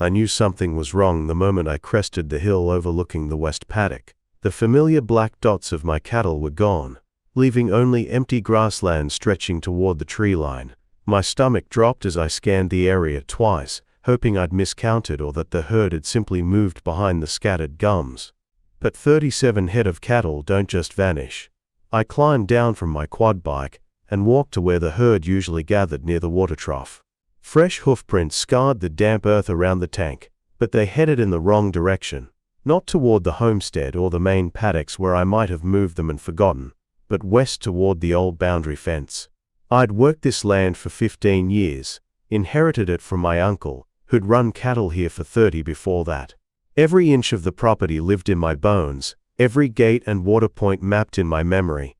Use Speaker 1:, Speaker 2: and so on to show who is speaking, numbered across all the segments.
Speaker 1: I knew something was wrong the moment I crested the hill overlooking the west paddock. The familiar black dots of my cattle were gone, leaving only empty grassland stretching toward the tree line. My stomach dropped as I scanned the area twice, hoping I'd miscounted or that the herd had simply moved behind the scattered gums. But 37 head of cattle don't just vanish. I climbed down from my quad bike and walked to where the herd usually gathered near the water trough. Fresh hoofprints scarred the damp earth around the tank, but they headed in the wrong direction. Not toward the homestead or the main paddocks where I might have moved them and forgotten, but west toward the old boundary fence. I'd worked this land for 15 years, inherited it from my uncle, who'd run cattle here for 30 before that. Every inch of the property lived in my bones, every gate and water point mapped in my memory.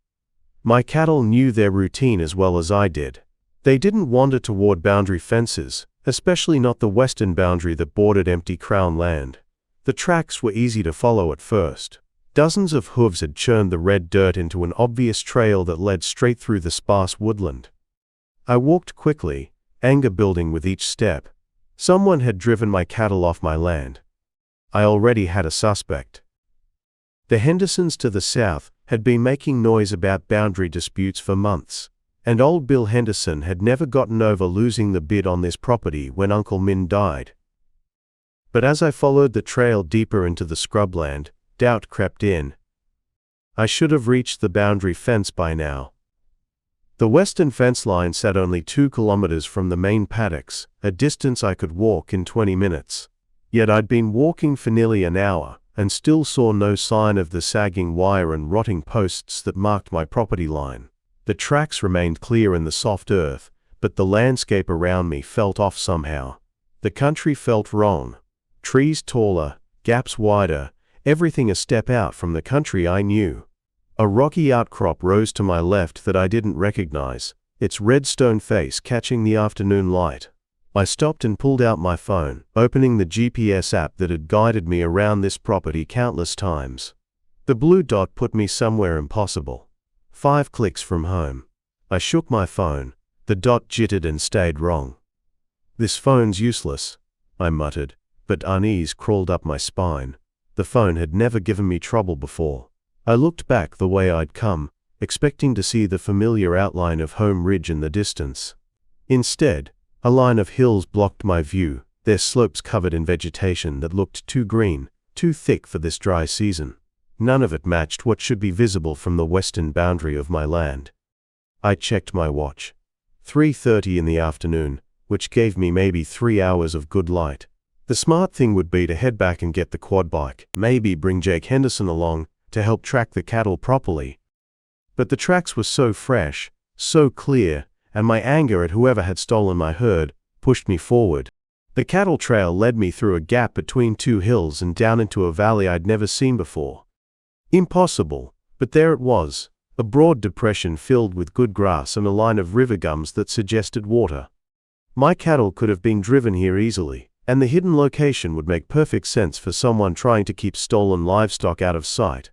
Speaker 1: My cattle knew their routine as well as I did. They didn't wander toward boundary fences, especially not the western boundary that bordered empty crown land. The tracks were easy to follow at first. Dozens of hooves had churned the red dirt into an obvious trail that led straight through the sparse woodland. I walked quickly, anger building with each step. Someone had driven my cattle off my land. I already had a suspect. The Hendersons to the south had been making noise about boundary disputes for months, and old Bill Henderson had never gotten over losing the bid on this property when Uncle Min died. But as I followed the trail deeper into the scrubland, doubt crept in. I should have reached the boundary fence by now. The western fence line sat only 2 kilometers from the main paddocks, a distance I could walk in 20 minutes. Yet I'd been walking for nearly an hour, and still saw no sign of the sagging wire and rotting posts that marked my property line. The tracks remained clear in the soft earth, but the landscape around me felt off somehow. The country felt wrong. Trees taller, gaps wider, everything a step out from the country I knew. A rocky outcrop rose to my left that I didn't recognize, its red stone face catching the afternoon light. I stopped and pulled out my phone, opening the GPS app that had guided me around this property countless times. The blue dot put me somewhere impossible. 5 clicks from home. I shook my phone. The dot jittered and stayed wrong. "This phone's useless," I muttered, but unease crawled up my spine. The phone had never given me trouble before. I looked back the way I'd come, expecting to see the familiar outline of Home Ridge in the distance. Instead, a line of hills blocked my view, their slopes covered in vegetation that looked too green, too thick for this dry season. None of it matched what should be visible from the western boundary of my land. I checked my watch. 3:30 in the afternoon, which gave me maybe 3 hours of good light. The smart thing would be to head back and get the quad bike, maybe bring Jake Henderson along to help track the cattle properly. But the tracks were so fresh, so clear, and my anger at whoever had stolen my herd pushed me forward. The cattle trail led me through a gap between 2 hills and down into a valley I'd never seen before. Impossible, but there it was, a broad depression filled with good grass and a line of river gums that suggested water. My cattle could have been driven here easily, and the hidden location would make perfect sense for someone trying to keep stolen livestock out of sight.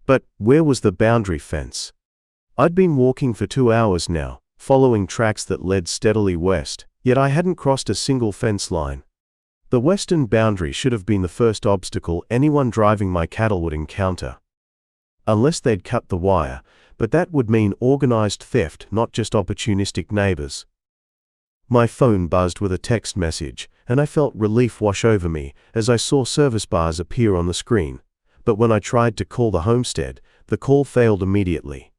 Speaker 1: But where was the boundary fence? I'd been walking for 2 hours now, following tracks that led steadily west, yet I hadn't crossed a single fence line. The western boundary should have been the first obstacle anyone driving my cattle would encounter. Unless they'd cut the wire, but that would mean organized theft, not just opportunistic neighbors. My phone buzzed with a text message, and I felt relief wash over me as I saw service bars appear on the screen. But when I tried to call the homestead, the call failed immediately.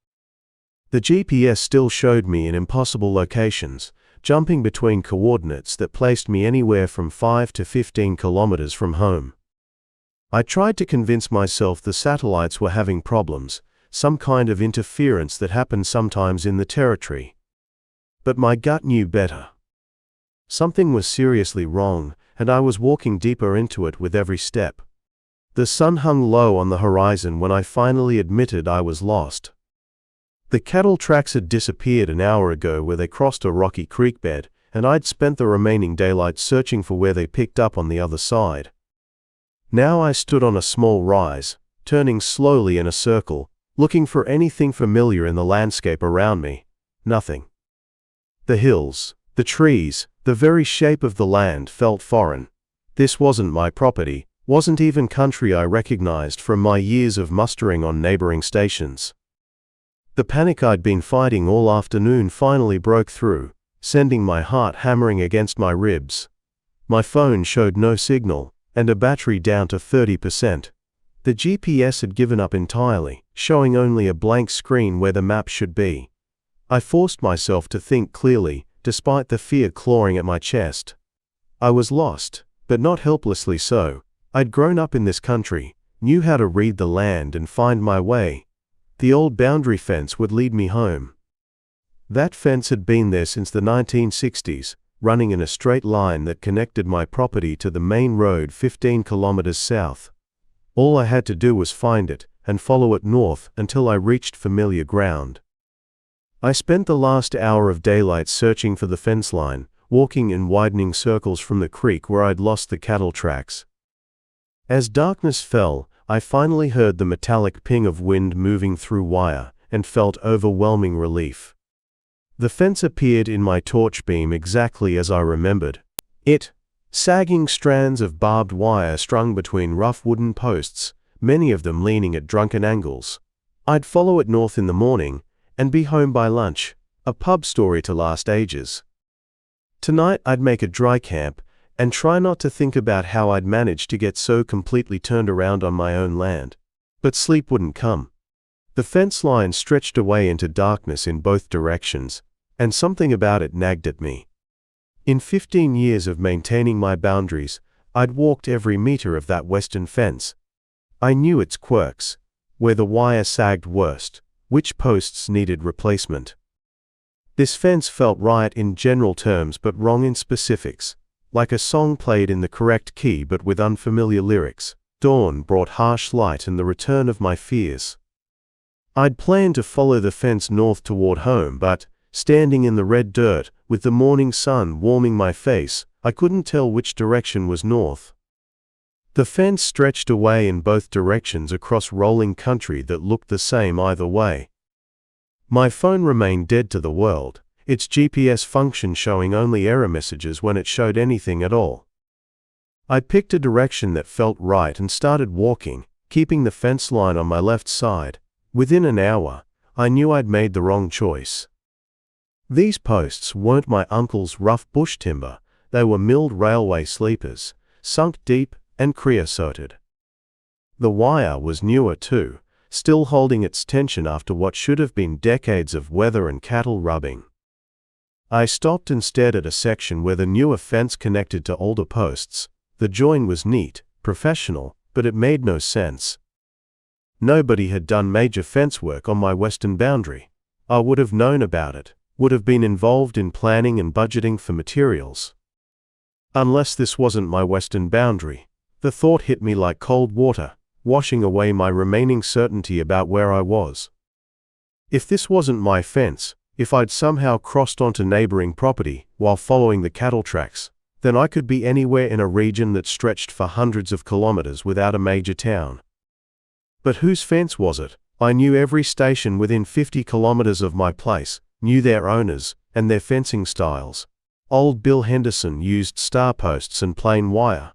Speaker 1: The GPS still showed me in impossible locations, jumping between coordinates that placed me anywhere from 5 to 15 kilometers from home. I tried to convince myself the satellites were having problems, some kind of interference that happened sometimes in the territory. But my gut knew better. Something was seriously wrong, and I was walking deeper into it with every step. The sun hung low on the horizon when I finally admitted I was lost. The cattle tracks had disappeared an hour ago where they crossed a rocky creek bed, and I'd spent the remaining daylight searching for where they picked up on the other side. Now I stood on a small rise, turning slowly in a circle, looking for anything familiar in the landscape around me. Nothing. The hills, the trees, the very shape of the land felt foreign. This wasn't my property, wasn't even country I recognized from my years of mustering on neighboring stations. The panic I'd been fighting all afternoon finally broke through, sending my heart hammering against my ribs. My phone showed no signal, and a battery down to 30%. The GPS had given up entirely, showing only a blank screen where the map should be. I forced myself to think clearly, despite the fear clawing at my chest. I was lost, but not helplessly so. I'd grown up in this country, knew how to read the land and find my way. The old boundary fence would lead me home. That fence had been there since the 1960s, running in a straight line that connected my property to the main road 15 kilometers south. All I had to do was find it and follow it north until I reached familiar ground. I spent the last hour of daylight searching for the fence line, walking in widening circles from the creek where I'd lost the cattle tracks. As darkness fell, I finally heard the metallic ping of wind moving through wire and felt overwhelming relief. The fence appeared in my torch beam exactly as I remembered it. Sagging strands of barbed wire strung between rough wooden posts, many of them leaning at drunken angles. I'd follow it north in the morning and be home by lunch, a pub story to last ages. Tonight I'd make a dry camp and try not to think about how I'd managed to get so completely turned around on my own land. But sleep wouldn't come. The fence line stretched away into darkness in both directions, and something about it nagged at me. In 15 years of maintaining my boundaries, I'd walked every meter of that western fence. I knew its quirks, where the wire sagged worst, which posts needed replacement. This fence felt right in general terms but wrong in specifics, like a song played in the correct key but with unfamiliar lyrics. Dawn brought harsh light and the return of my fears. I'd planned to follow the fence north toward home, but, standing in the red dirt, with the morning sun warming my face, I couldn't tell which direction was north. The fence stretched away in both directions across rolling country that looked the same either way. My phone remained dead to the world, its GPS function showing only error messages when it showed anything at all. I picked a direction that felt right and started walking, keeping the fence line on my left side. Within an hour, I knew I'd made the wrong choice. These posts weren't my uncle's rough bush timber, they were milled railway sleepers, sunk deep and creosoted. The wire was newer too, still holding its tension after what should have been decades of weather and cattle rubbing. I stopped and stared at a section where the newer fence connected to older posts. The join was neat, professional, but it made no sense. Nobody had done major fence work on my western boundary. I would have known about it, would have been involved in planning and budgeting for materials. Unless this wasn't my western boundary, the thought hit me like cold water, washing away my remaining certainty about where I was. If this wasn't my fence, if I'd somehow crossed onto neighboring property while following the cattle tracks, then I could be anywhere in a region that stretched for hundreds of kilometers without a major town. But whose fence was it? I knew every station within 50 kilometers of my place, knew their owners and their fencing styles. Old Bill Henderson used star posts and plain wire.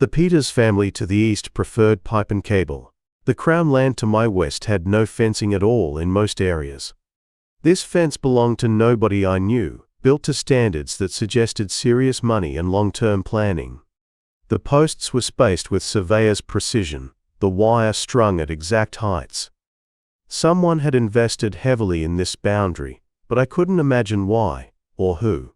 Speaker 1: The Peters family to the east preferred pipe and cable. The Crown land to my west had no fencing at all in most areas. This fence belonged to nobody I knew, built to standards that suggested serious money and long-term planning. The posts were spaced with surveyor's precision, the wire strung at exact heights. Someone had invested heavily in this boundary, but I couldn't imagine why, or who.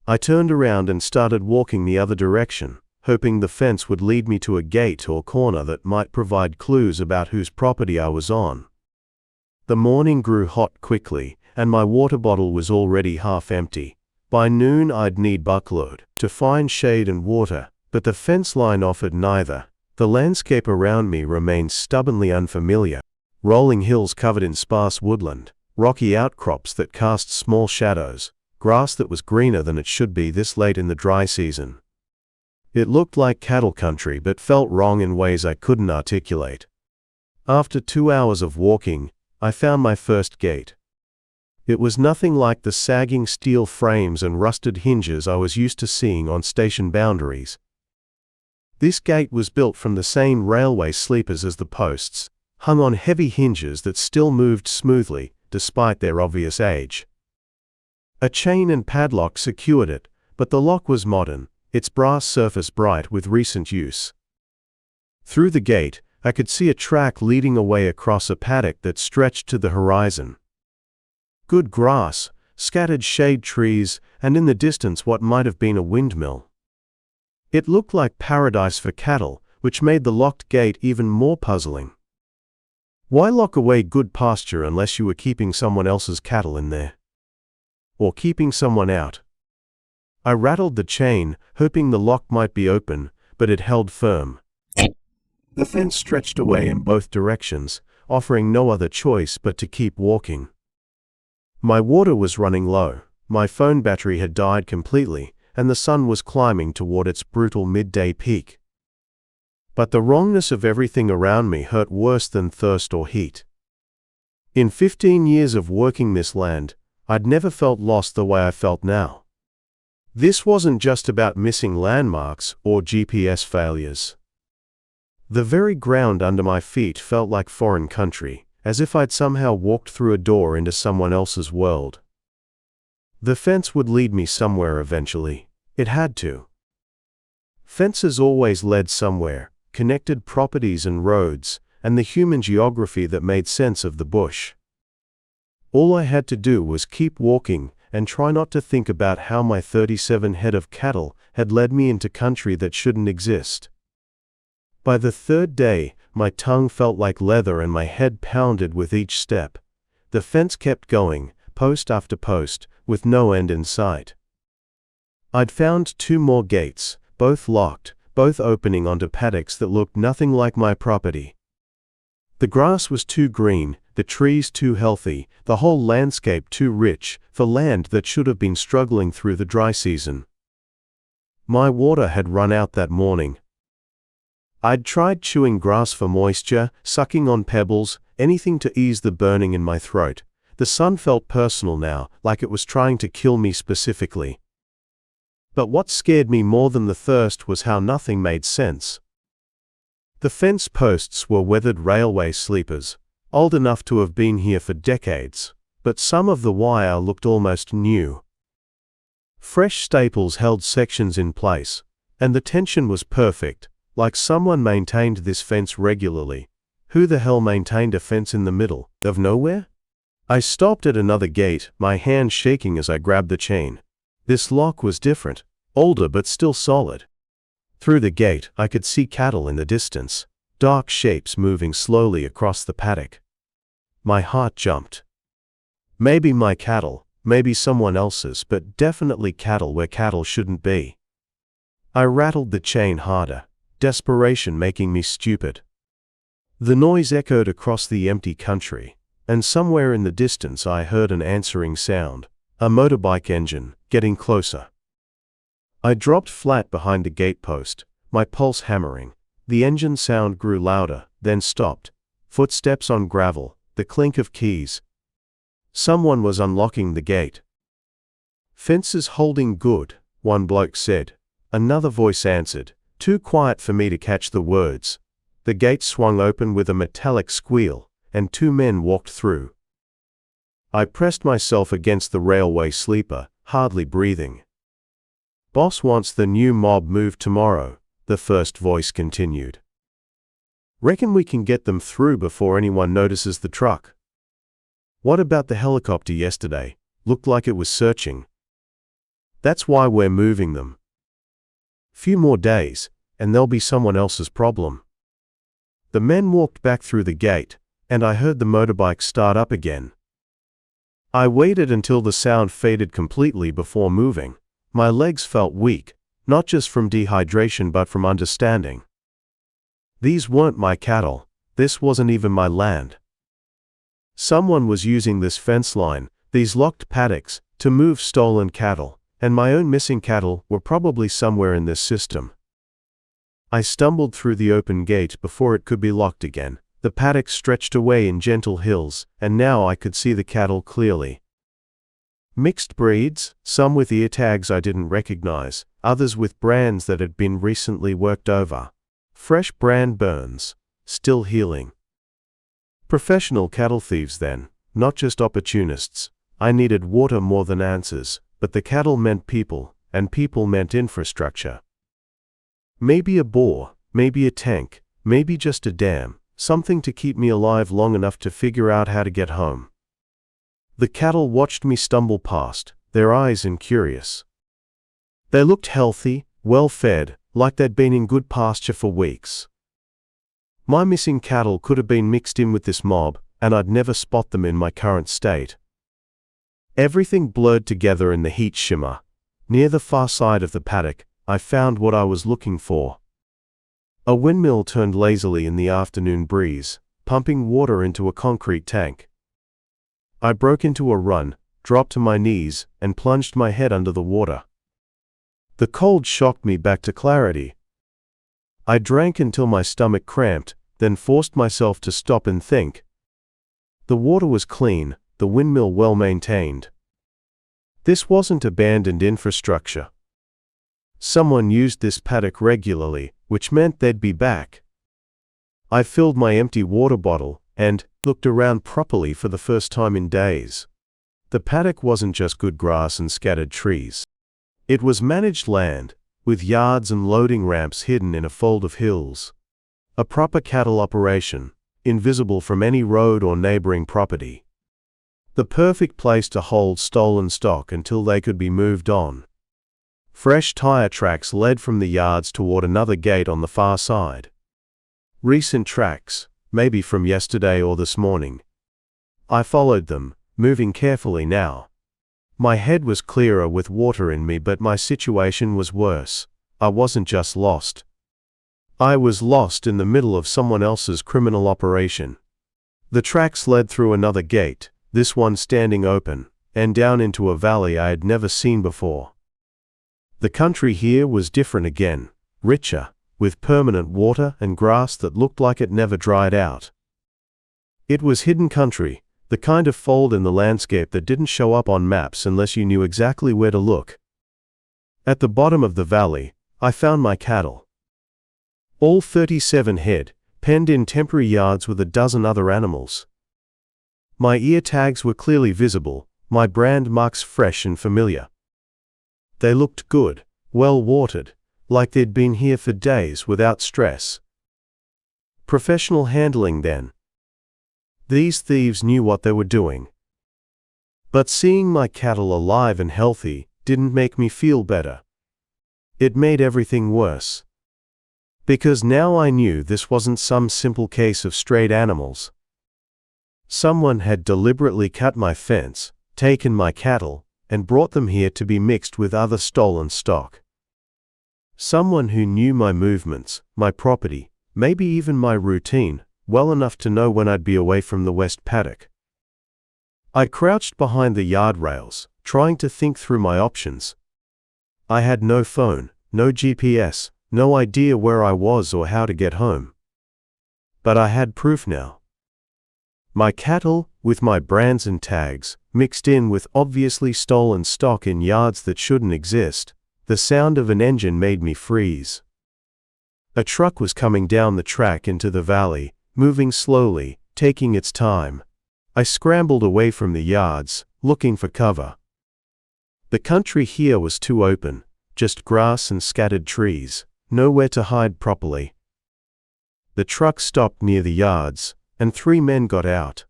Speaker 1: I turned around and started walking the other direction, hoping the fence would lead me to a gate or corner that might provide clues about whose property I was on. The morning grew hot quickly, and my water bottle was already half empty. By noon I'd need buckload to find shade and water, but the fence line offered neither. The landscape around me remained stubbornly unfamiliar. Rolling hills covered in sparse woodland, rocky outcrops that cast small shadows, grass that was greener than it should be this late in the dry season. It looked like cattle country but felt wrong in ways I couldn't articulate. After 2 hours of walking, I found my first gate. It was nothing like the sagging steel frames and rusted hinges I was used to seeing on station boundaries. This gate was built from the same railway sleepers as the posts, hung on heavy hinges that still moved smoothly, despite their obvious age. A chain and padlock secured it, but the lock was modern, its brass surface bright with recent use. Through the gate, I could see a track leading away across a paddock that stretched to the horizon. Good grass, scattered shade trees, and in the distance what might have been a windmill. It looked like paradise for cattle, which made the locked gate even more puzzling. Why lock away good pasture unless you were keeping someone else's cattle in there? Or keeping someone out? I rattled the chain, hoping the lock might be open, but it held firm. The fence stretched away in both directions, offering no other choice but to keep walking. My water was running low, my phone battery had died completely, and the sun was climbing toward its brutal midday peak. But the wrongness of everything around me hurt worse than thirst or heat. In 15 years of working this land, I'd never felt lost the way I felt now. This wasn't just about missing landmarks or GPS failures. The very ground under my feet felt like foreign country, as if I'd somehow walked through a door into someone else's world. The fence would lead me somewhere eventually. It had to. Fences always led somewhere, connected properties and roads, and the human geography that made sense of the bush. All I had to do was keep walking and try not to think about how my 37 head of cattle had led me into country that shouldn't exist. By the third day, my tongue felt like leather and my head pounded with each step. The fence kept going, post after post, with no end in sight. I'd found 2 more gates, both locked, both opening onto paddocks that looked nothing like my property. The grass was too green, the trees too healthy, the whole landscape too rich, for land that should have been struggling through the dry season. My water had run out that morning. I'd tried chewing grass for moisture, sucking on pebbles, anything to ease the burning in my throat. The sun felt personal now, like it was trying to kill me specifically. But what scared me more than the thirst was how nothing made sense. The fence posts were weathered railway sleepers, old enough to have been here for decades, but some of the wire looked almost new. Fresh staples held sections in place, and the tension was perfect, like someone maintained this fence regularly. Who the hell maintained a fence in the middle of nowhere? I stopped at another gate, my hand shaking as I grabbed the chain. This lock was different, older but still solid. Through the gate, I could see cattle in the distance, dark shapes moving slowly across the paddock. My heart jumped. Maybe my cattle, maybe someone else's, but definitely cattle where cattle shouldn't be. I rattled the chain harder, desperation making me stupid. The noise echoed across the empty country, and somewhere in the distance I heard an answering sound, a motorbike engine, getting closer. I dropped flat behind the gatepost, my pulse hammering. The engine sound grew louder, then stopped. Footsteps on gravel, the clink of keys. Someone was unlocking the gate. "Fences holding good," one bloke said. Another voice answered, too quiet for me to catch the words. The gate swung open with a metallic squeal, and 2 men walked through. I pressed myself against the railway sleeper, hardly breathing. "Boss wants the new mob moved tomorrow," the first voice continued. "Reckon we can get them through before anyone notices the truck." "What about the helicopter yesterday? Looked like it was searching." "That's why we're moving them. Few more days, and they'll be someone else's problem." The men walked back through the gate, and I heard the motorbike start up again. I waited until the sound faded completely before moving. My legs felt weak, not just from dehydration but from understanding. These weren't my cattle, this wasn't even my land. Someone was using this fence line, these locked paddocks, to move stolen cattle, and my own missing cattle were probably somewhere in this system. I stumbled through the open gate before it could be locked again. The paddock stretched away in gentle hills, and now I could see the cattle clearly. Mixed breeds, some with ear tags I didn't recognize, others with brands that had been recently worked over. Fresh brand burns, still healing. Professional cattle thieves then, not just opportunists. I needed water more than answers, but the cattle meant people, and people meant infrastructure. Maybe a bore, maybe a tank, maybe just a dam, something to keep me alive long enough to figure out how to get home. The cattle watched me stumble past, their eyes incurious. They looked healthy, well-fed, like they'd been in good pasture for weeks. My missing cattle could have been mixed in with this mob, and I'd never spot them in my current state. Everything blurred together in the heat shimmer. Near the far side of the paddock, I found what I was looking for. A windmill turned lazily in the afternoon breeze, pumping water into a concrete tank. I broke into a run, dropped to my knees, and plunged my head under the water. The cold shocked me back to clarity. I drank until my stomach cramped, then forced myself to stop and think. The water was clean, the windmill well maintained. This wasn't abandoned infrastructure. Someone used this paddock regularly, which meant they'd be back. I filled my empty water bottle and looked around properly for the first time in days. The paddock wasn't just good grass and scattered trees. It was managed land, with yards and loading ramps hidden in a fold of hills. A proper cattle operation, invisible from any road or neighboring property. The perfect place to hold stolen stock until they could be moved on. Fresh tire tracks led from the yards toward another gate on the far side. Recent tracks, maybe from yesterday or this morning. I followed them, moving carefully now. My head was clearer with water in me, but my situation was worse. I wasn't just lost. I was lost in the middle of someone else's criminal operation. The tracks led through another gate, this one standing open, and down into a valley I had never seen before. The country here was different again, richer, with permanent water and grass that looked like it never dried out. It was hidden country, the kind of fold in the landscape that didn't show up on maps unless you knew exactly where to look. At the bottom of the valley, I found my cattle. All 37 head, penned in temporary yards with a dozen other animals. My ear tags were clearly visible, my brand marks fresh and familiar. They looked good, well watered, like they'd been here for days without stress. Professional handling then. These thieves knew what they were doing. But seeing my cattle alive and healthy didn't make me feel better. It made everything worse. Because now I knew this wasn't some simple case of strayed animals. Someone had deliberately cut my fence, taken my cattle, and brought them here to be mixed with other stolen stock. Someone who knew my movements, my property, maybe even my routine, well enough to know when I'd be away from the west paddock. I crouched behind the yard rails, trying to think through my options. I had no phone, no GPS, no idea where I was or how to get home. But I had proof now. My cattle, with my brands and tags, mixed in with obviously stolen stock in yards that shouldn't exist. The sound of an engine made me freeze. A truck was coming down the track into the valley, moving slowly, taking its time. I scrambled away from the yards, looking for cover. The country here was too open, just grass and scattered trees, nowhere to hide properly. The truck stopped near the yards, and 3 men got out.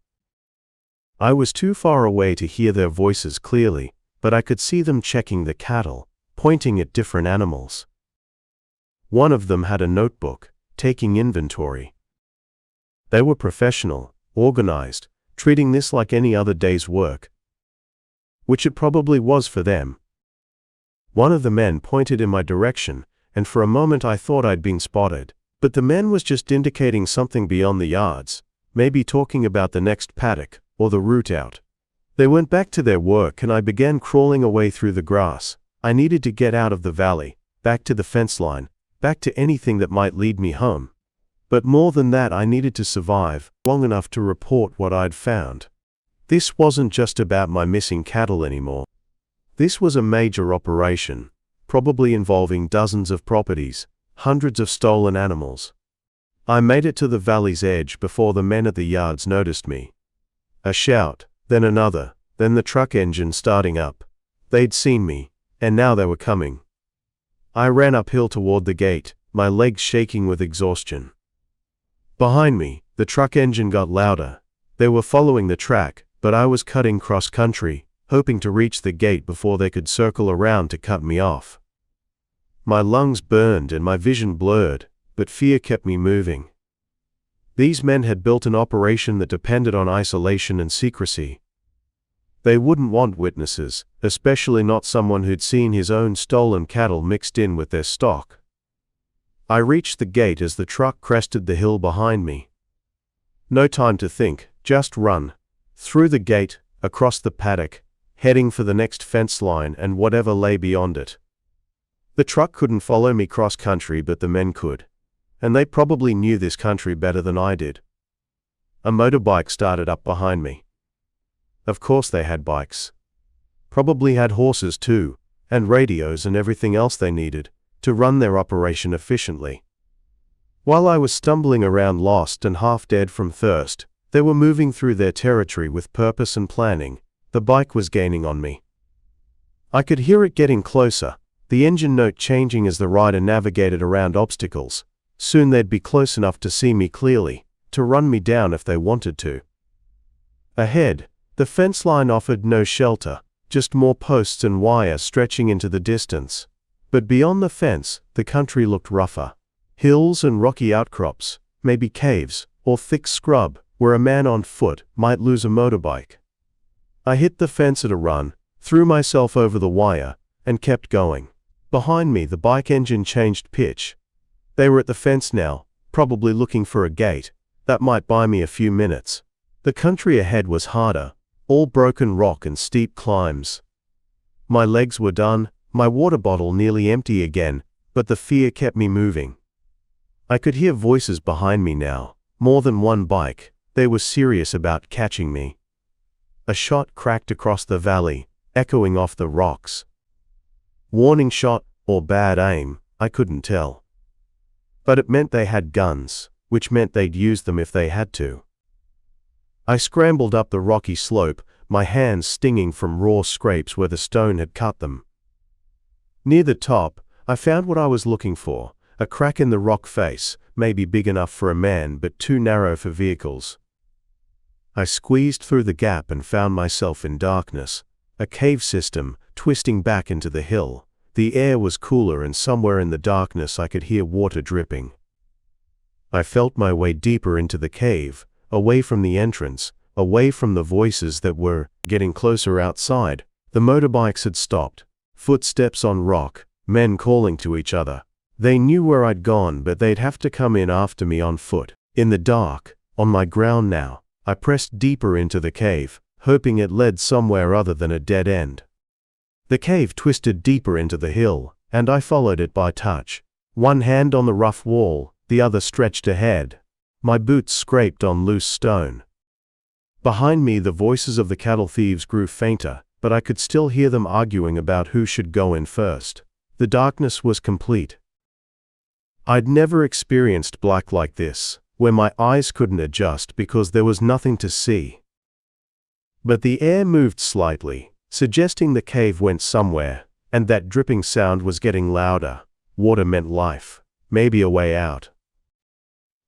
Speaker 1: I was too far away to hear their voices clearly, but I could see them checking the cattle, pointing at different animals. One of them had a notebook, taking inventory. They were professional, organized, treating this like any other day's work. Which it probably was for them. One of the men pointed in my direction, and for a moment I thought I'd been spotted, but the man was just indicating something beyond the yards, maybe talking about the next paddock, or the route out. They went back to their work and I began crawling away through the grass. I needed to get out of the valley, back to the fence line, back to anything that might lead me home. But more than that, I needed to survive long enough to report what I'd found. This wasn't just about my missing cattle anymore. This was a major operation. probably involving dozens of properties, hundreds of stolen animals. I made it to the valley's edge before the men at the yards noticed me. A shout, then another, then the truck engine starting up. They'd seen me, and now they were coming. I ran uphill toward the gate, my legs shaking with exhaustion. Behind me, the truck engine got louder. They were following the track, but I was cutting cross-country, hoping to reach the gate before they could circle around to cut me off. My lungs burned and my vision blurred, but fear kept me moving. These men had built an operation that depended on isolation and secrecy. They wouldn't want witnesses, especially not someone who'd seen his own stolen cattle mixed in with their stock. I reached the gate as the truck crested the hill behind me. No time to think, just run. Through the gate, across the paddock, heading for the next fence line and whatever lay beyond it. The truck couldn't follow me cross-country, but the men could. And they probably knew this country better than I did. A motorbike started up behind me. Of course they had bikes. Probably had horses too, and radios and everything else they needed to run their operation efficiently. While I was stumbling around lost and half dead from thirst, they were moving through their territory with purpose and planning. The bike was gaining on me. I could hear it getting closer, the engine note changing as the rider navigated around obstacles. Soon they'd be close enough to see me clearly, to run me down if they wanted to. Ahead, the fence line offered no shelter, just more posts and wire stretching into the distance. But beyond the fence, the country looked rougher. Hills and rocky outcrops, maybe caves, or thick scrub, where a man on foot might lose a motorbike. I hit the fence at a run, threw myself over the wire, and kept going. Behind me, the bike engine changed pitch. They were at the fence now, probably looking for a gate. That might buy me a few minutes. The country ahead was harder, all broken rock and steep climbs. My legs were done, my water bottle nearly empty again, but the fear kept me moving. I could hear voices behind me now, more than one bike. They were serious about catching me. A shot cracked across the valley, echoing off the rocks. Warning shot, or bad aim, I couldn't tell. But it meant they had guns, which meant they'd use them if they had to. I scrambled up the rocky slope, my hands stinging from raw scrapes where the stone had cut them. Near the top, I found what I was looking for, a crack in the rock face, maybe big enough for a man but too narrow for vehicles. I squeezed through the gap and found myself in darkness, a cave system twisting back into the hill. The air was cooler and somewhere in the darkness I could hear water dripping. I felt my way deeper into the cave, away from the entrance, away from the voices that were getting closer outside. The motorbikes had stopped. Footsteps on rock, men calling to each other. They knew where I'd gone, but they'd have to come in after me on foot. In the dark, on my ground now, I pressed deeper into the cave, hoping it led somewhere other than a dead end. The cave twisted deeper into the hill, and I followed it by touch. One hand on the rough wall, the other stretched ahead. My boots scraped on loose stone. Behind me, the voices of the cattle thieves grew fainter, but I could still hear them arguing about who should go in first. The darkness was complete. I'd never experienced black like this, where my eyes couldn't adjust because there was nothing to see. But the air moved slightly, suggesting the cave went somewhere, and that dripping sound was getting louder. Water meant life, maybe a way out.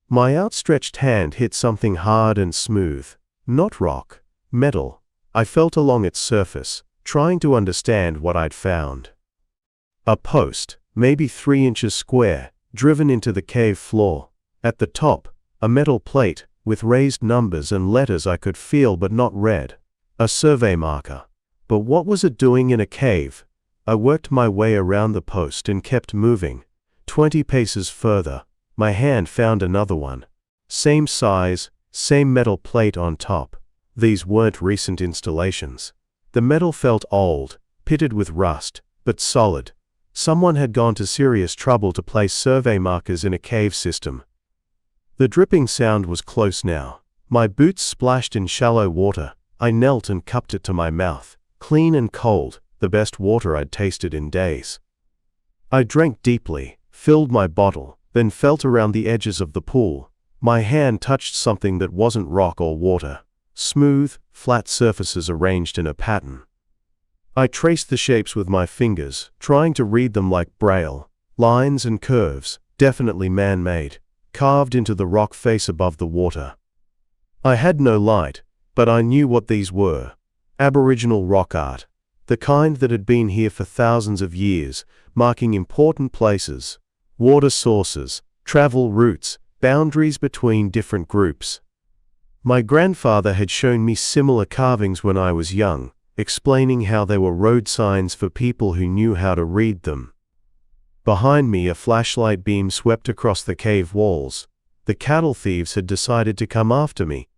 Speaker 1: My outstretched hand hit something hard and smooth, not rock, metal. I felt along its surface, trying to understand what I'd found. A post, maybe 3 inches square, driven into the cave floor. At the top, a metal plate, with raised numbers and letters I could feel but not read. A survey marker. But what was it doing in a cave? I worked my way around the post and kept moving. 20 paces further, my hand found another one. Same size, same metal plate on top. These weren't recent installations. The metal felt old, pitted with rust, but solid. Someone had gone to serious trouble to place survey markers in a cave system. The dripping sound was close now. My boots splashed in shallow water. I knelt and cupped it to my mouth. Clean and cold, the best water I'd tasted in days. I drank deeply, filled my bottle, then felt around the edges of the pool. My hand touched something that wasn't rock or water. Smooth, flat surfaces arranged in a pattern. I traced the shapes with my fingers, trying to read them like braille. Lines and curves, definitely man-made, carved into the rock face above the water. I had no light, but I knew what these were. Aboriginal rock art. The kind that had been here for thousands of years, marking important places, water sources, travel routes, boundaries between different groups. My grandfather had shown me similar carvings when I was young, explaining how they were road signs for people who knew how to read them. Behind me, a flashlight beam swept across the cave walls. The cattle thieves had decided to come after me.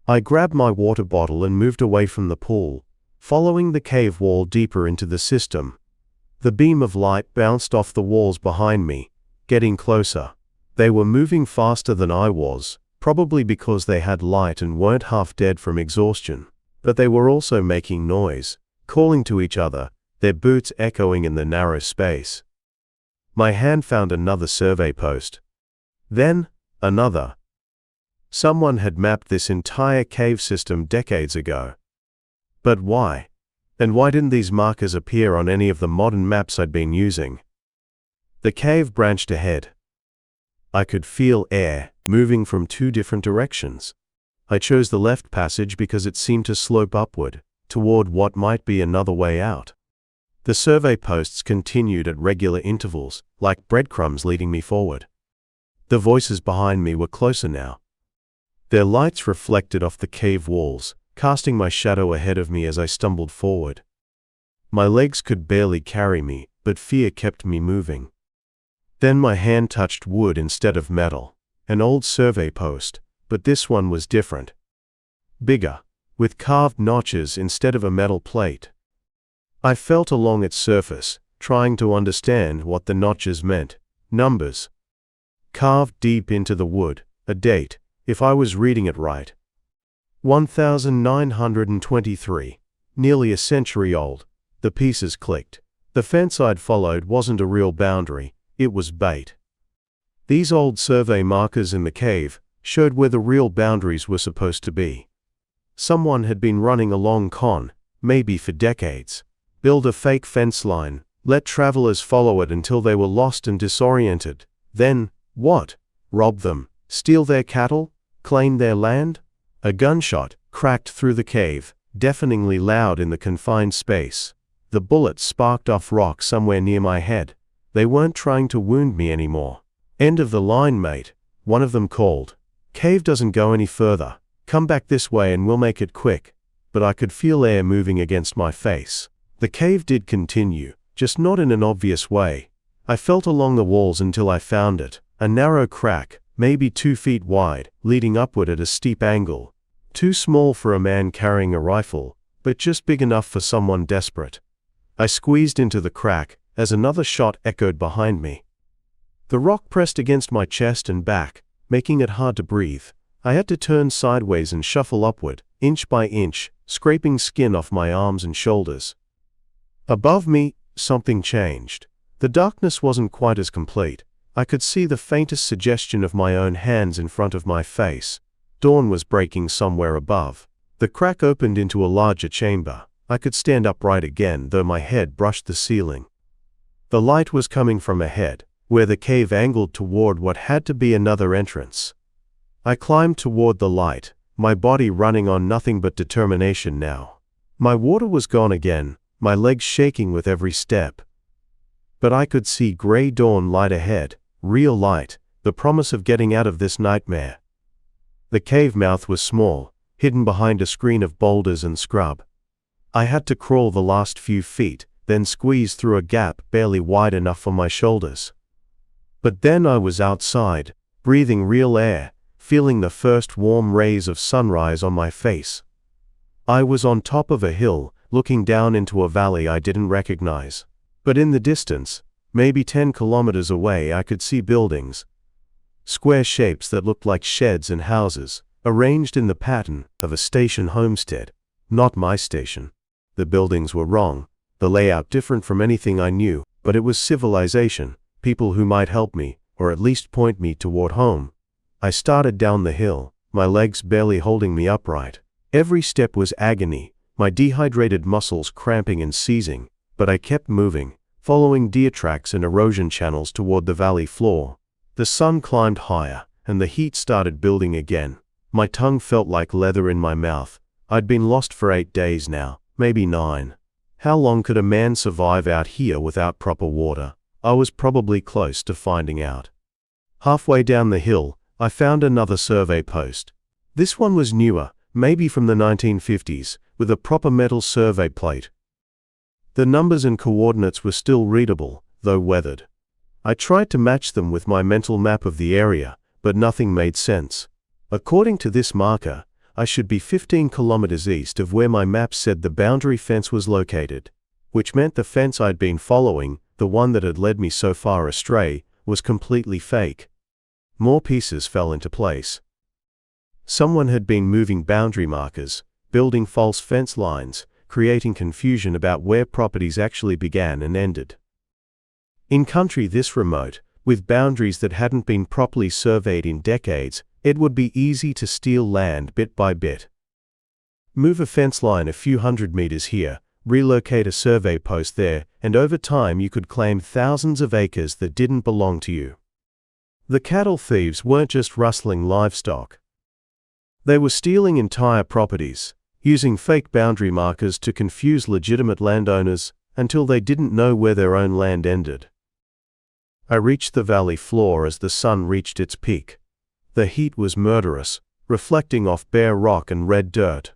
Speaker 1: I grabbed my water bottle and moved away from the pool, following the cave wall deeper into the system. The beam of light bounced off the walls behind me, getting closer. They were moving faster than I was, probably because they had light and weren't half dead from exhaustion. But they were also making noise, calling to each other, their boots echoing in the narrow space. My hand found another survey post. Then, another. Someone had mapped this entire cave system decades ago. But why? And why didn't these markers appear on any of the modern maps I'd been using? The cave branched ahead. I could feel air moving from two different directions. I chose the left passage because it seemed to slope upward, toward what might be another way out. The survey posts continued at regular intervals, like breadcrumbs leading me forward. The voices behind me were closer now. Their lights reflected off the cave walls, casting my shadow ahead of me as I stumbled forward. My legs could barely carry me, but fear kept me moving. Then my hand touched wood instead of metal, an old survey post, but this one was different. Bigger, with carved notches instead of a metal plate. I felt along its surface, trying to understand what the notches meant. Numbers. Carved deep into the wood, a date, if I was reading it right. 1923. Nearly a century old. The pieces clicked. The fence I'd followed wasn't a real boundary, it was bait. These old survey markers in the cave showed where the real boundaries were supposed to be. Someone had been running along maybe for decades. Build a fake fence line, let travelers follow it until they were lost and disoriented. Then, what? Rob them, steal their cattle, claim their land? A gunshot cracked through the cave, deafeningly loud in the confined space. The bullet sparked off rock somewhere near my head. They weren't trying to wound me anymore. End of the line, mate, one of them called. Cave doesn't go any further. Come back this way and we'll make it quick. But I could feel air moving against my face. The cave did continue, just not in an obvious way. I felt along the walls until I found it, a narrow crack, maybe 2 feet wide, leading upward at a steep angle. Too small for a man carrying a rifle, but just big enough for someone desperate. I squeezed into the crack, as another shot echoed behind me. The rock pressed against my chest and back, making it hard to breathe. I had to turn sideways and shuffle upward, inch by inch, scraping skin off my arms and shoulders. Above me, something changed. The darkness wasn't quite as complete. I could see the faintest suggestion of my own hands in front of my face. Dawn was breaking somewhere above. The crack opened into a larger chamber. I could stand upright again, though my head brushed the ceiling. The light was coming from ahead, where the cave angled toward what had to be another entrance. I climbed toward the light, my body running on nothing but determination now. My water was gone again, my legs shaking with every step. But I could see gray dawn light ahead, real light, the promise of getting out of this nightmare. The cave mouth was small, hidden behind a screen of boulders and scrub. I had to crawl the last few feet, then squeeze through a gap barely wide enough for my shoulders. But then I was outside, breathing real air, feeling the first warm rays of sunrise on my face. I was on top of a hill, looking down into a valley I didn't recognize. But in the distance, maybe 10 kilometers away, I could see buildings. Square shapes that looked like sheds and houses, arranged in the pattern of a station homestead. Not my station. The buildings were wrong, the layout different from anything I knew, but it was civilization, people who might help me, or at least point me toward home. I started down the hill, my legs barely holding me upright. Every step was agony, my dehydrated muscles cramping and seizing, but I kept moving, following deer tracks and erosion channels toward the valley floor. The sun climbed higher, and the heat started building again. My tongue felt like leather in my mouth. I'd been lost for 8 days now, maybe 9. How long could a man survive out here without proper water? I was probably close to finding out. Halfway down the hill, I found another survey post. This one was newer, maybe from the 1950s, with a proper metal survey plate. The numbers and coordinates were still readable, though weathered. I tried to match them with my mental map of the area, but nothing made sense. According to this marker, I should be 15 kilometers east of where my map said the boundary fence was located, which meant the fence I'd been following, the one that had led me so far astray, was completely fake. More pieces fell into place. Someone had been moving boundary markers, building false fence lines, creating confusion about where properties actually began and ended. In country this remote, with boundaries that hadn't been properly surveyed in decades, it would be easy to steal land bit by bit. Move a fence line a few hundred meters here, relocate a survey post there, and over time you could claim thousands of acres that didn't belong to you. The cattle thieves weren't just rustling livestock. They were stealing entire properties, using fake boundary markers to confuse legitimate landowners until they didn't know where their own land ended. I reached the valley floor as the sun reached its peak. The heat was murderous, reflecting off bare rock and red dirt.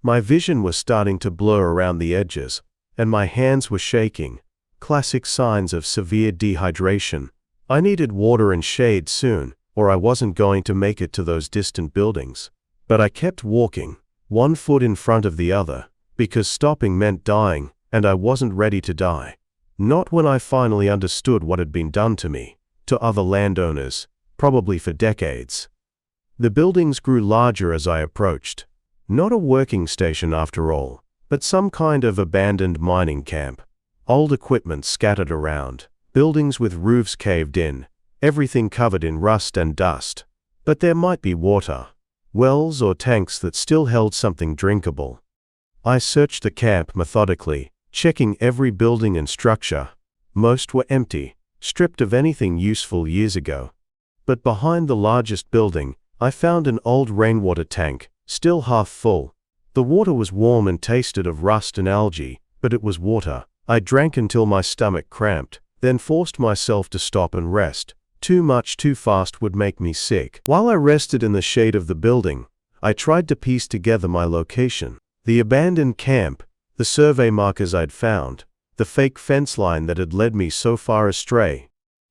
Speaker 1: My vision was starting to blur around the edges, and my hands were shaking, classic signs of severe dehydration. I needed water and shade soon, or I wasn't going to make it to those distant buildings. But I kept walking, one foot in front of the other, because stopping meant dying, and I wasn't ready to die. Not when I finally understood what had been done to me, to other landowners, probably for decades. The buildings grew larger as I approached. Not a working station after all, but some kind of abandoned mining camp. Old equipment scattered around, buildings with roofs caved in, everything covered in rust and dust. But there might be water, wells or tanks that still held something drinkable. I searched the camp methodically, checking every building and structure. Most were empty, stripped of anything useful years ago. But behind the largest building, I found an old rainwater tank, still half full. The water was warm and tasted of rust and algae, but it was water. I drank until my stomach cramped, then forced myself to stop and rest. Too much too fast would make me sick. While I rested in the shade of the building, I tried to piece together my location. The abandoned camp, the survey markers I'd found, the fake fence line that had led me so far astray.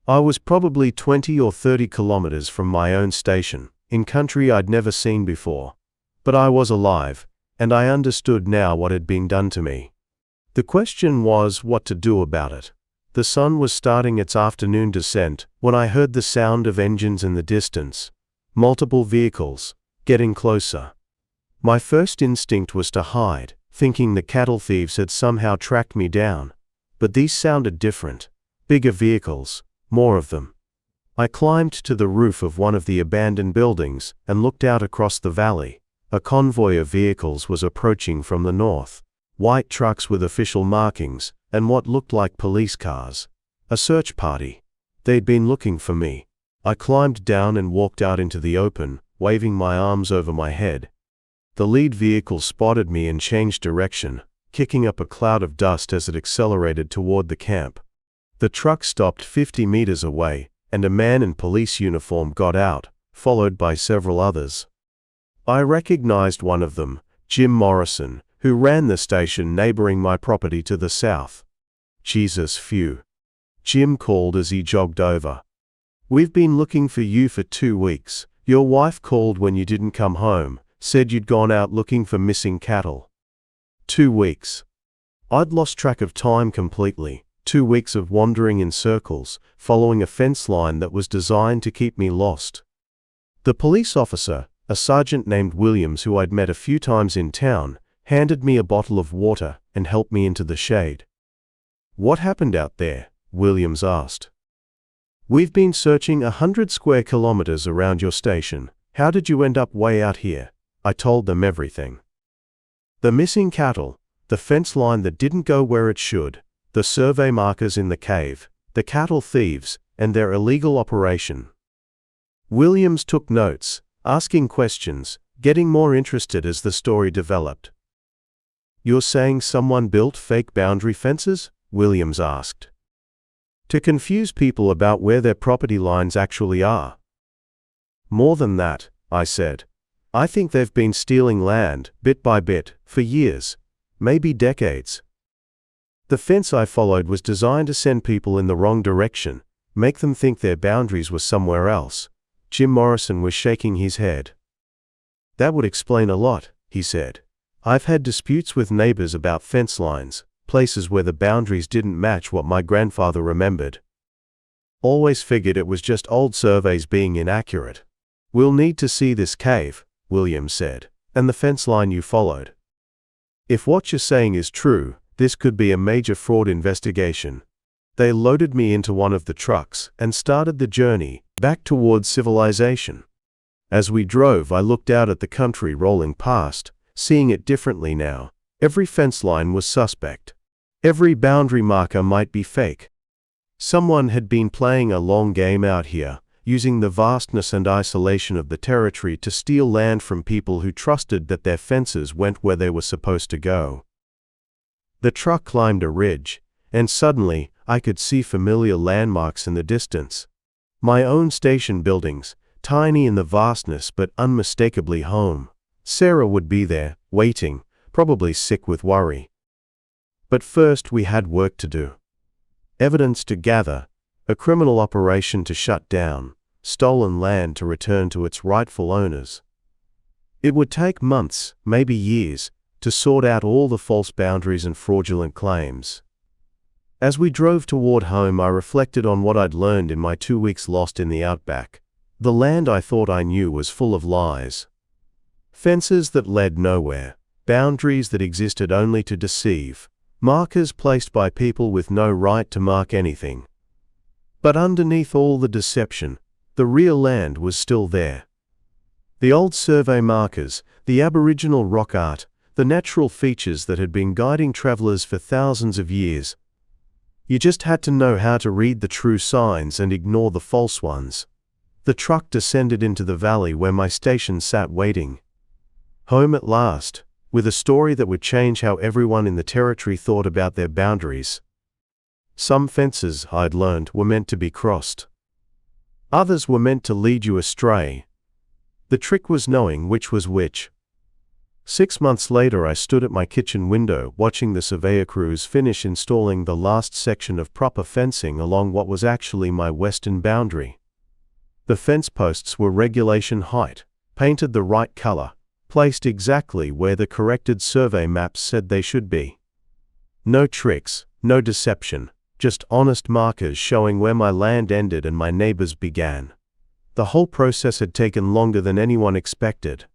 Speaker 1: I was probably 20 or 30 kilometers from my own station, in country I'd never seen before. But I was alive, and I understood now what had been done to me. The question was what to do about it. The sun was starting its afternoon descent when I heard the sound of engines in the distance. Multiple vehicles, getting closer. My first instinct was to hide, thinking the cattle thieves had somehow tracked me down. But these sounded different. Bigger vehicles, more of them. I climbed to the roof of one of the abandoned buildings and looked out across the valley. A convoy of vehicles was approaching from the north. White trucks with official markings, and what looked like police cars. A search party. They'd been looking for me. I climbed down and walked out into the open, waving my arms over my head. The lead vehicle spotted me and changed direction, kicking up a cloud of dust as it accelerated toward the camp. The truck stopped 50 meters away, and a man in police uniform got out, followed by several others. I recognized one of them, Jim Morrison, who ran the station neighboring my property to the south. Jesus phew. Jim called as he jogged over. "We've been looking for you for 2 weeks. Your wife called when you didn't come home, said you'd gone out looking for missing cattle." 2 weeks. I'd lost track of time completely. 2 weeks of wandering in circles, following a fence line that was designed to keep me lost. The police officer, a sergeant named Williams who I'd met a few times in town, handed me a bottle of water and helped me into the shade. "What happened out there?" Williams asked. "We've been searching 100 square kilometers around your station. How did you end up way out here?" I told them everything. The missing cattle, the fence line that didn't go where it should, the survey markers in the cave, the cattle thieves, and their illegal operation. Williams took notes, asking questions, getting more interested as the story developed. "You're saying someone built fake boundary fences?" Williams asked. "To confuse people about where their property lines actually are?" "More than that," I said. "I think they've been stealing land, bit by bit, for years, maybe decades. The fence I followed was designed to send people in the wrong direction, make them think their boundaries were somewhere else." Jim Morrison was shaking his head. "That would explain a lot," he said. "I've had disputes with neighbors about fence lines, places where the boundaries didn't match what my grandfather remembered. Always figured it was just old surveys being inaccurate." "We'll need to see this cave," Williams said, "and the fence line you followed. If what you're saying is true, this could be a major fraud investigation." They loaded me into one of the trucks and started the journey back towards civilization. As we drove, I looked out at the country rolling past, seeing it differently now. Every fence line was suspect. Every boundary marker might be fake. Someone had been playing a long game out here, using the vastness and isolation of the territory to steal land from people who trusted that their fences went where they were supposed to go. The truck climbed a ridge, and suddenly, I could see familiar landmarks in the distance. My own station buildings, tiny in the vastness but unmistakably home. Sarah would be there, waiting, probably sick with worry. But first we had work to do. Evidence to gather, a criminal operation to shut down, stolen land to return to its rightful owners. It would take months, maybe years, to sort out all the false boundaries and fraudulent claims. As we drove toward home, I reflected on what I'd learned in my 2 weeks lost in the outback. The land I thought I knew was full of lies. Fences that led nowhere, boundaries that existed only to deceive, markers placed by people with no right to mark anything. But underneath all the deception, the real land was still there. The old survey markers, the Aboriginal rock art, the natural features that had been guiding travelers for thousands of years. You just had to know how to read the true signs and ignore the false ones. The truck descended into the valley where my station sat waiting. Home at last, with a story that would change how everyone in the territory thought about their boundaries. Some fences, I'd learned, were meant to be crossed. Others were meant to lead you astray. The trick was knowing which was which. 6 months later, I stood at my kitchen window watching the surveyor crews finish installing the last section of proper fencing along what was actually my western boundary. The fence posts were regulation height, painted the right color, placed exactly where the corrected survey maps said they should be. No tricks, no deception, just honest markers showing where my land ended and my neighbors began. The whole process had taken longer than anyone expected.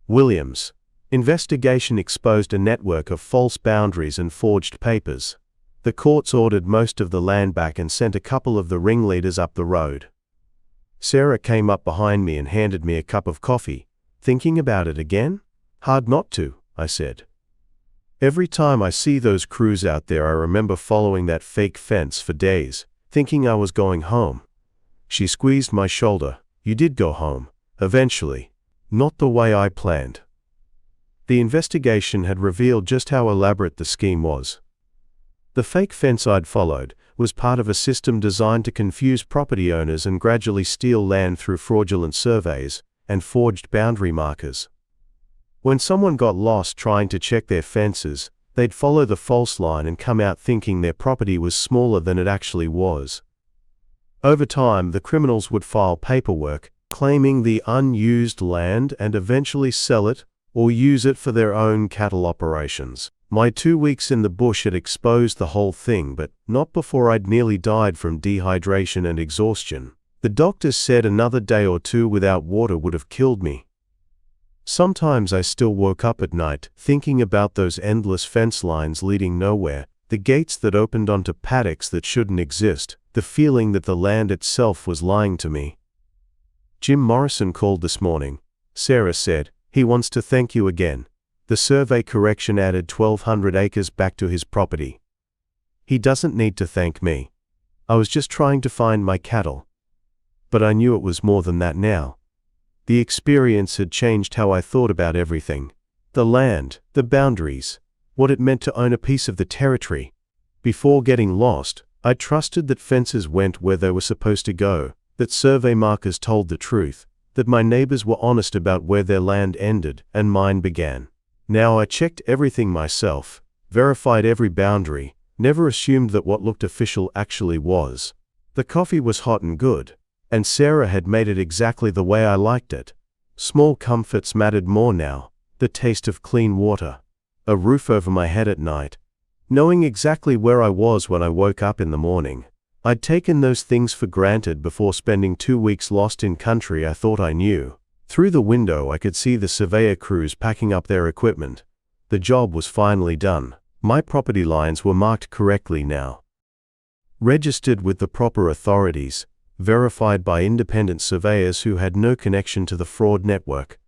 Speaker 1: Williams' investigation exposed a network of false boundaries and forged papers. The courts ordered most of the land back and sent a couple of the ringleaders up the road. Sarah came up behind me and handed me a cup of coffee. "Thinking about it again?" "Hard not to," I said. "Every time I see those crews out there, I remember following that fake fence for days, thinking I was going home." She squeezed my shoulder. "You did go home, eventually. Not the way I planned." The investigation had revealed just how elaborate the scheme was. The fake fence I'd followed was part of a system designed to confuse property owners and gradually steal land through fraudulent surveys and forged boundary markers. When someone got lost trying to check their fences, they'd follow the false line and come out thinking their property was smaller than it actually was. Over time, the criminals would file paperwork claiming the unused land and eventually sell it or use it for their own cattle operations. My 2 weeks in the bush had exposed the whole thing, but not before I'd nearly died from dehydration and exhaustion. The doctors said another day or 2 without water would have killed me. Sometimes I still woke up at night thinking about those endless fence lines leading nowhere, the gates that opened onto paddocks that shouldn't exist, the feeling that the land itself was lying to me. Jim Morrison called this morning, Sarah said. He wants to thank you again. The survey correction added 1,200 acres back to his property. He doesn't need to thank me. I was just trying to find my cattle. But I knew it was more than that now. The experience had changed how I thought about everything. The land, the boundaries, what it meant to own a piece of the territory. Before getting lost, I trusted that fences went where they were supposed to go, that survey markers told the truth, that my neighbors were honest about where their land ended and mine began. Now I checked everything myself, verified every boundary, never assumed that what looked official actually was. The coffee was hot and good, and Sarah had made it exactly the way I liked it. Small comforts mattered more now, the taste of clean water, a roof over my head at night, knowing exactly where I was when I woke up in the morning. I'd taken those things for granted before spending 2 weeks lost in country I thought I knew. Through the window I could see the surveyor crews packing up their equipment. The job was finally done. My property lines were marked correctly now. Registered with the proper authorities, verified by independent surveyors who had no connection to the fraud network.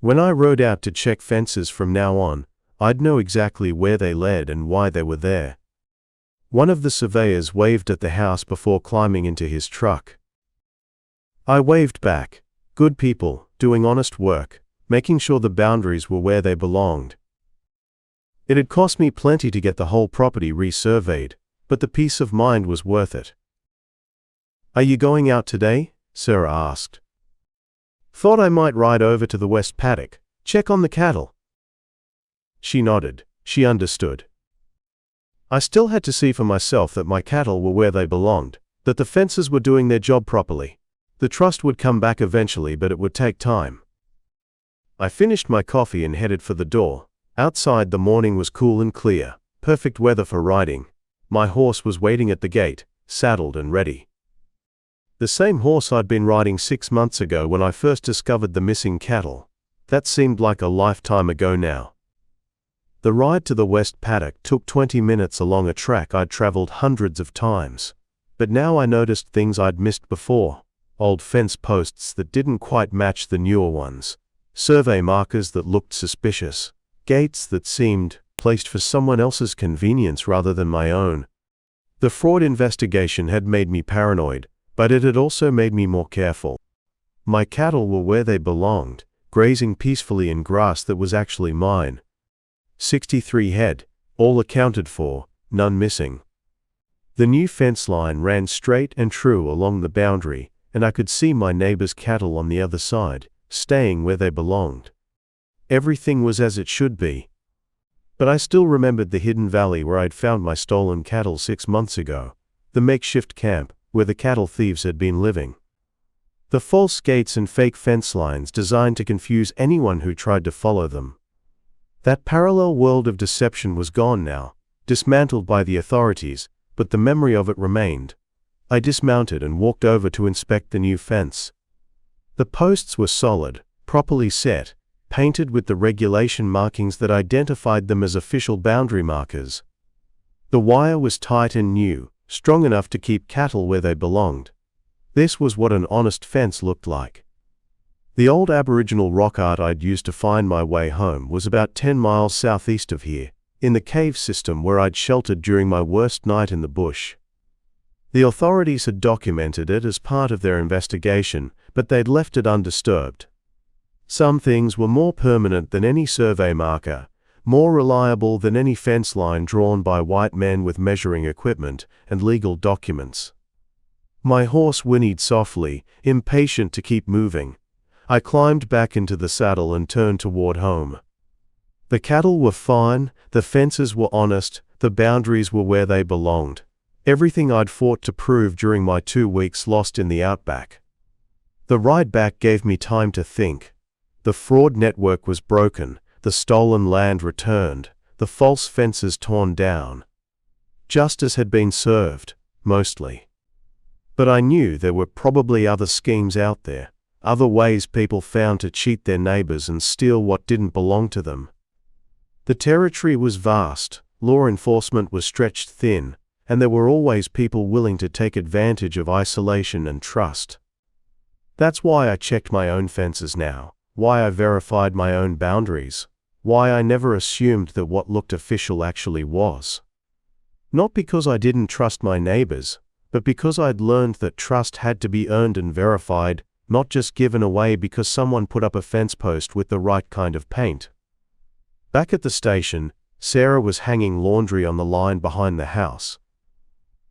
Speaker 1: When I rode out to check fences from now on, I'd know exactly where they led and why they were there. One of the surveyors waved at the house before climbing into his truck. I waved back. Good people, doing honest work, making sure the boundaries were where they belonged. It had cost me plenty to get the whole property resurveyed, but the peace of mind was worth it. Are you going out today? Sarah asked. Thought I might ride over to the west paddock, check on the cattle. She nodded. She understood. I still had to see for myself that my cattle were where they belonged, that the fences were doing their job properly. The trust would come back eventually, but it would take time. I finished my coffee and headed for the door. Outside the morning was cool and clear, perfect weather for riding. My horse was waiting at the gate, saddled and ready. The same horse I'd been riding 6 months ago when I first discovered the missing cattle. That seemed like a lifetime ago now. The ride to the west paddock took 20 minutes along a track I'd traveled hundreds of times. But now I noticed things I'd missed before. Old fence posts that didn't quite match the newer ones. Survey markers that looked suspicious. Gates that seemed placed for someone else's convenience rather than my own. The fraud investigation had made me paranoid, but it had also made me more careful. My cattle were where they belonged, grazing peacefully in grass that was actually mine. 63 head, all accounted for, none missing. The new fence line ran straight and true along the boundary, and I could see my neighbor's cattle on the other side, staying where they belonged. Everything was as it should be. But I still remembered the hidden valley where I'd found my stolen cattle 6 months ago, the makeshift camp where the cattle thieves had been living. The false gates and fake fence lines designed to confuse anyone who tried to follow them. That parallel world of deception was gone now, dismantled by the authorities, but the memory of it remained. I dismounted and walked over to inspect the new fence. The posts were solid, properly set, painted with the regulation markings that identified them as official boundary markers. The wire was tight and new, strong enough to keep cattle where they belonged. This was what an honest fence looked like. The old Aboriginal rock art I'd used to find my way home was about 10 miles southeast of here, in the cave system where I'd sheltered during my worst night in the bush. The authorities had documented it as part of their investigation, but they'd left it undisturbed. Some things were more permanent than any survey marker, more reliable than any fence line drawn by white men with measuring equipment and legal documents. My horse whinnied softly, impatient to keep moving. I climbed back into the saddle and turned toward home. The cattle were fine, the fences were honest, the boundaries were where they belonged. Everything I'd fought to prove during my 2 weeks lost in the outback. The ride back gave me time to think. The fraud network was broken, the stolen land returned, the false fences torn down. Justice had been served, mostly. But I knew there were probably other schemes out there. Other ways people found to cheat their neighbors and steal what didn't belong to them. The territory was vast, law enforcement was stretched thin, and there were always people willing to take advantage of isolation and trust. That's why I checked my own fences now, why I verified my own boundaries, why I never assumed that what looked official actually was. Not because I didn't trust my neighbors, but because I'd learned that trust had to be earned and verified, not just given away because someone put up a fence post with the right kind of paint. Back at the station, Sarah was hanging laundry on the line behind the house.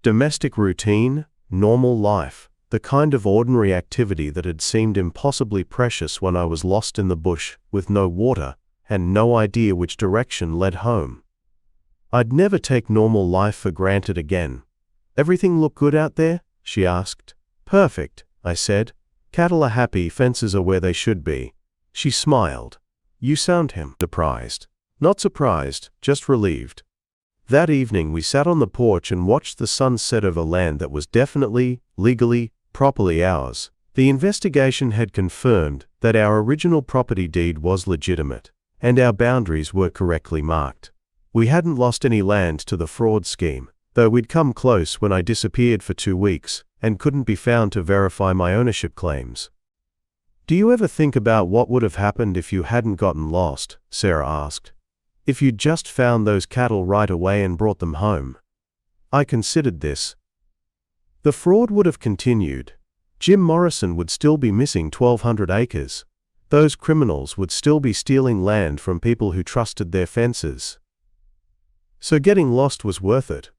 Speaker 1: Domestic routine, normal life, the kind of ordinary activity that had seemed impossibly precious when I was lost in the bush, with no water, and no idea which direction led home. I'd never take normal life for granted again. "Everything look good out there?" she asked. "Perfect," I said. "Cattle are happy, fences are where they should be." She smiled. "You sound surprised." "Not surprised, just relieved." That evening we sat on the porch and watched the sun set over land that was definitely, legally, properly ours. The investigation had confirmed that our original property deed was legitimate, and our boundaries were correctly marked. We hadn't lost any land to the fraud scheme, though we'd come close when I disappeared for 2 weeks and couldn't be found to verify my ownership claims. "Do you ever think about what would have happened if you hadn't gotten lost?" Sarah asked. "If you'd just found those cattle right away and brought them home?" I considered this. The fraud would have continued. Jim Morrison would still be missing 1,200 acres. Those criminals would still be stealing land from people who trusted their fences. So getting lost was worth it.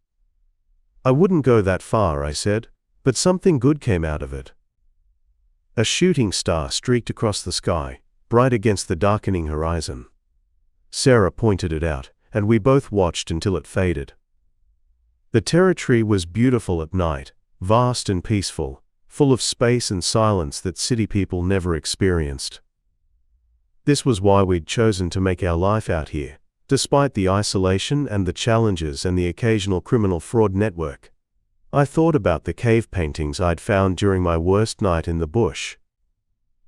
Speaker 1: "I wouldn't go that far," I said, "but something good came out of it." A shooting star streaked across the sky, bright against the darkening horizon. Sarah pointed it out, and we both watched until it faded. The territory was beautiful at night, vast and peaceful, full of space and silence that city people never experienced. This was why we'd chosen to make our life out here, despite the isolation and the challenges and the occasional criminal fraud network. I thought about the cave paintings I'd found during my worst night in the bush.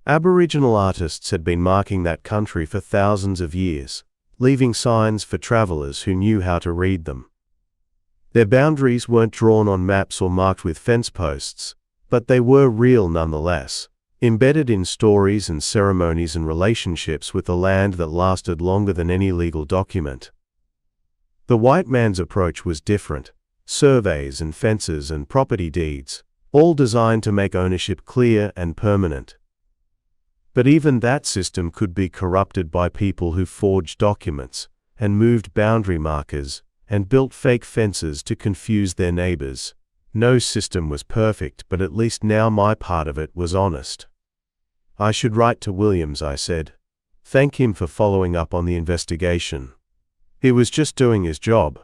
Speaker 1: Aboriginal artists had been marking that country for thousands of years, leaving signs for travelers who knew how to read them. Their boundaries weren't drawn on maps or marked with fence posts, but they were real nonetheless, embedded in stories and ceremonies and relationships with the land that lasted longer than any legal document. The white man's approach was different. Surveys and fences and property deeds, all designed to make ownership clear and permanent. But even that system could be corrupted by people who forged documents and moved boundary markers and built fake fences to confuse their neighbors. No system was perfect, but at least now my part of it was honest. "I should write to Williams," I said. "Thank him for following up on the investigation. He was just doing his job."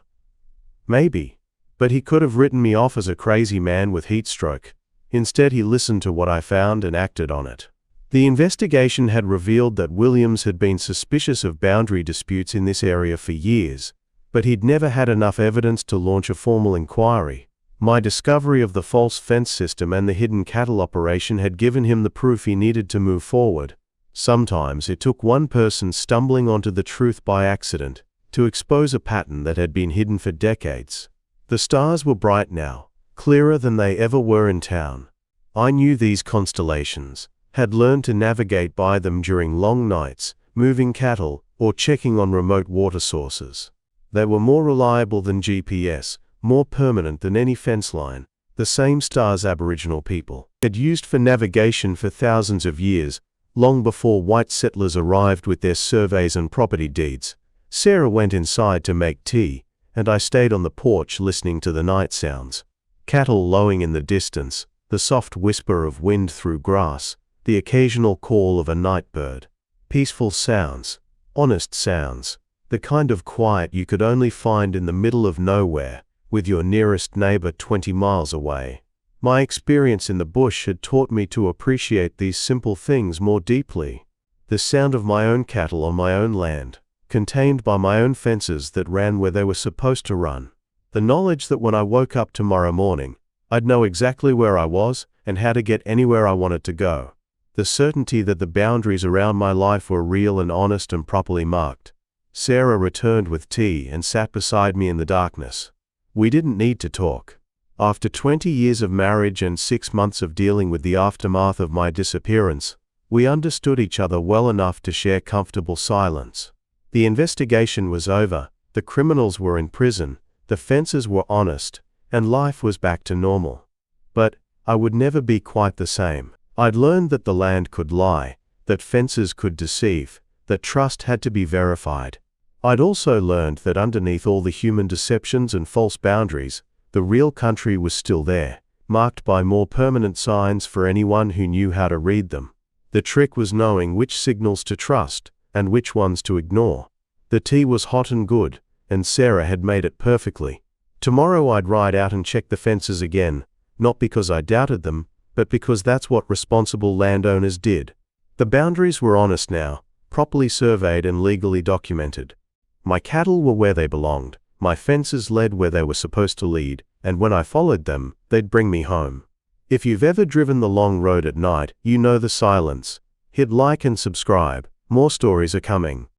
Speaker 1: "Maybe. But he could have written me off as a crazy man with heat stroke. Instead, he listened to what I found and acted on it." The investigation had revealed that Williams had been suspicious of boundary disputes in this area for years, but he'd never had enough evidence to launch a formal inquiry. My discovery of the false fence system and the hidden cattle operation had given him the proof he needed to move forward. Sometimes it took one person stumbling onto the truth by accident to expose a pattern that had been hidden for decades. The stars were bright now, clearer than they ever were in town. I knew these constellations, had learned to navigate by them during long nights, moving cattle, or checking on remote water sources. They were more reliable than GPS, more permanent than any fence line, the same stars Aboriginal people had used for navigation for thousands of years, long before white settlers arrived with their surveys and property deeds. Sarah went inside to make tea, and I stayed on the porch listening to the night sounds. Cattle lowing in the distance, the soft whisper of wind through grass, the occasional call of a night bird. Peaceful sounds, honest sounds, the kind of quiet you could only find in the middle of nowhere, with your nearest neighbor 20 miles away. My experience in the bush had taught me to appreciate these simple things more deeply. The sound of my own cattle on my own land, contained by my own fences that ran where they were supposed to run. The knowledge that when I woke up tomorrow morning, I'd know exactly where I was and how to get anywhere I wanted to go. The certainty that the boundaries around my life were real and honest and properly marked. Sarah returned with tea and sat beside me in the darkness. We didn't need to talk. After 20 years of marriage and 6 months of dealing with the aftermath of my disappearance, we understood each other well enough to share comfortable silence. The investigation was over, the criminals were in prison, the fences were honest, and life was back to normal. But I would never be quite the same. I'd learned that the land could lie, that fences could deceive, that trust had to be verified. I'd also learned that underneath all the human deceptions and false boundaries, the real country was still there, marked by more permanent signs for anyone who knew how to read them. The trick was knowing which signals to trust and which ones to ignore. The tea was hot and good, and Sarah had made it perfectly. Tomorrow I'd ride out and check the fences again, not because I doubted them, but because that's what responsible landowners did. The boundaries were honest now, properly surveyed and legally documented. My cattle were where they belonged, my fences led where they were supposed to lead, and when I followed them, they'd bring me home. If you've ever driven the long road at night, you know the silence. Hit like and subscribe, more stories are coming.